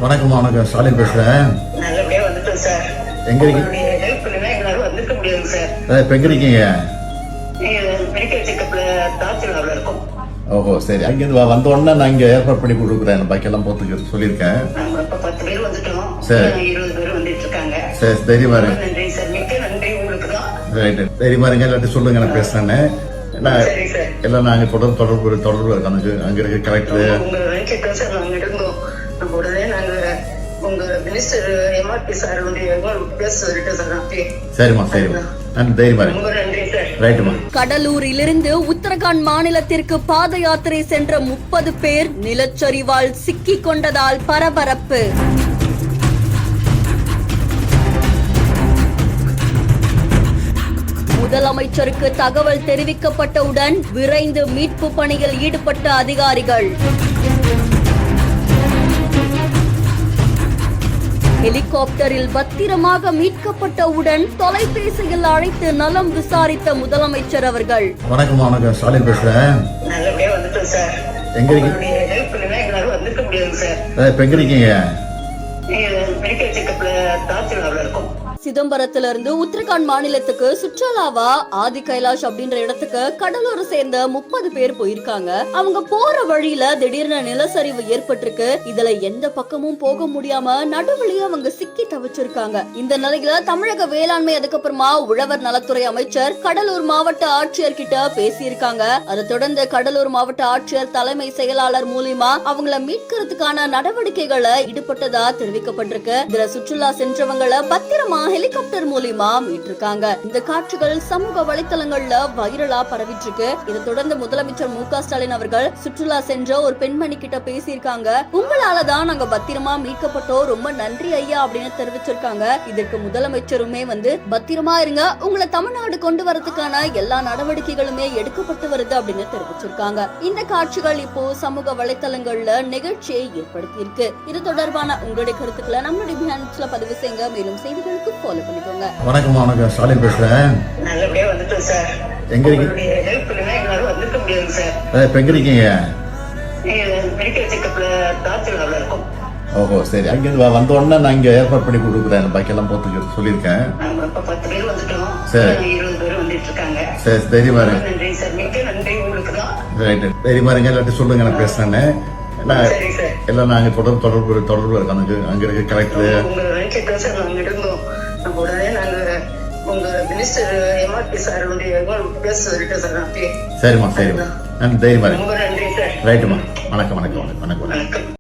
வணக்கம் வணக்கம் ஸ்டாலின் பேசுறேன். நல்லபடியா வந்துட்டோம் சார். எங்க இருக்கீங்க? ஹெல்ப் பண்ணா எங்களால வந்துக்க முடியாது சார். இப்ப எங்க இருக்கீங்க? மெடிக்கல் செக்அப்ல தாசில்தார்ல இருக்கும். ஓஹோ சரி, அங்கிருந்து வந்த உடனே நான் இங்க ஏற்பாடு பண்ணி கொடுக்குறேன். பாக்கெல்லாம் போத்துக்கு சொல்லியிருக்கேன். நம்ம இப்ப 10 பேர் வந்துட்டோம். சரி. 20 பேர் வந்துட்டு இருக்காங்க. சரி தைரியமா இருங்க. நன்றி சார், மிக்க நன்றி உங்களுக்கு தான். ரைட், தைரியமா இருங்க. எல்லாத்தையும் சொல்லுங்க, நான் பேசுறேன்னு. சரி சார். எல்லாம் நாங்க தொடர்பு இருக்கோம். அங்க இருக்க கலெக்டர் உங்க நினைச்சிட்டோம் சார். நாங்க இருந்தோம். நம்ம உடனே நாங்க உங்க மினிஸ்டர் எம்ஆர்பி சார் பேச சொல்லிட்டோம் சார். சரிம்மா சரிம்மா, தைரியமா இருங்க. ரொம்ப நன்றி சார். ரைட்டுமா. கடலூரிலிருந்து உத்தரகாண்ட் மாநிலத்திற்கு பாத யாத்திரை சென்ற 30 பேர் நிலச்சரிவால் சிக்கிக் கொண்டதால் பரபரப்பு. முதலமைச்சருக்கு தகவல் தெரிவிக்கப்பட்டவுடன் விரைந்து மீட்பு பணியில் ஈடுபட்ட அதிகாரிகள். ஹெலிகாப்டரில் பத்திரமாக மீட்கப்பட்டவுடன் தொலைபேசியில் அழைத்து நலம் விசாரித்த முதலமைச்சர் அவர்கள். வணக்கம் வணக்கம் ஸ்டாலின் பேசுறேன். நல்லபடியா வந்துட்டோம் சார். எங்க இருக்கீங்க? ஹெல்ப் பண்ணா எங்களால வந்துக்க முடியாது சார். இப்ப எங்க இருக்கீங்க? மெடிக்கல் செக்அப்ல தாசில்தார்ல இருக்கும். சிதம்பரத்திலிருந்து உத்தரகாண்ட் மாநிலத்துக்கு சுற்றுலாவா ஆதி கைலாஷ் அப்படின்ற இடத்துக்கு கடலூரை சேர்ந்த 30 பேர் போயிருக்காங்க. அவங்க போற வழியில திடீர்னு நிலச்சரிவு ஏற்பட்டிருக்கு. இதுல எந்த பக்கமும் போக முடியாம நடுவழியே அவங்க சிக்கி தவிச்சிருக்காங்க. இந்த நிலையில தமிழக வேளாண்மை அதுக்கப்புறமா உழவர் நலத்துறை அமைச்சர் கடலூர் மாவட்ட ஆட்சியர் கிட்ட பேசியிருக்காங்க. அதை தொடர்ந்து கடலூர் மாவட்ட ஆட்சியர் தலைமை செயலாளர் மூலியமா அவங்கள மீட்கிறதுக்கான நடவடிக்கைகளை ஈடுபட்டதா தெரிவிக்கப்பட்டிருக்கு. இதுல சுற்றுலா சென்றவங்களை பத்திரமா ஹெலிகாப்டர் மூலியமா மீட்டிருக்காங்க. இந்த காட்சிகள் சமூக வலைத்தளங்கள்ல வைரலா பரவிட்டு இருக்கு. இதை தொடர்ந்து முதலமைச்சர் மு.க. ஸ்டாலின் அவர்கள் சுற்றுலா சென்ற ஒரு பெண்மணி கிட்ட பேசியிருக்காங்க. உங்களாலதான் நாங்க பத்திரமா மீட்கப்பட்டோம், ரொம்ப நன்றி ஐயா அப்படின்னு தெரிவிச்சிருக்காங்க. இதற்கு முதலமைச்சருமே பத்திரமா இருங்க, உங்களை தமிழ்நாடு கொண்டு வரதுக்கான எல்லா நடவடிக்கைகளுமே எடுக்கப்பட்டு வருது அப்படின்னு தெரிவிச்சிருக்காங்க. இந்த காட்சிகள் இப்போ சமூக வலைத்தளங்கள்ல நிகழ்ச்சியை ஏற்படுத்தி இருக்கு. இது தொடர்பான உங்களுடைய கருத்துக்களை நம்மளுடைய பிஹான்ஸ்ல பதிவு செய்யுங்க. மேலும் செய்திகளுக்கு ஃபாலோ பண்ணிக்கோங்க. வணக்கம் வணக்கம் ஸ்டாலின் பேசுறேன். நல்லபடியா வந்துட்டோம் சார். எங்க இருக்கீங்க? ஹெல்ப் பண்ணா எங்களால வந்துக்க முடியாது சார். இப்ப எங்க இருக்கீங்க? மெடிக்கல் செக்அப்ல தாசில்தார்ல இருக்கும். ஓஹோ சரி, அங்கிருந்து வந்த உடனே நான் இங்க ஏற்பாடு பண்ணி கொடுக்குறேன். பாக்கெல்லாம் போத்துக்கு சொல்லியிருக்கேன். நம்ம இப்ப 10 பேர் வந்துட்டோம். சரி. 20 பேர் வந்துட்டு இருக்காங்க. சரி தைரியமா இருங்க. நன்றி சார், மிக்க நன்றி உங்களுக்கு தான். ரைட், தைரியமா இருங்க. எல்லாத்தையும் சொல்லுங்க, நான் பேசுறேன்னு. சரி சார். எல்லாம் நாங்க தொடர்பு இருக்கோம். அங்க இருக்க கலெக்டர் உங்க நினைச்சிட்டோம் சார். நாங்க இருந்தோம். நம்ம உடனே நாங்க உங்க மினிஸ்டர் எம்ஆர்பி சார் பேச சொல்லிட்டோம் சார். சரிம்மா சரிம்மா, தைரியமா இருங்க. ரொம்ப நன்றி சார். ரைட்டுமா. வணக்கம் வணக்கம் வணக்கம் வணக்கம். வணக்கம்.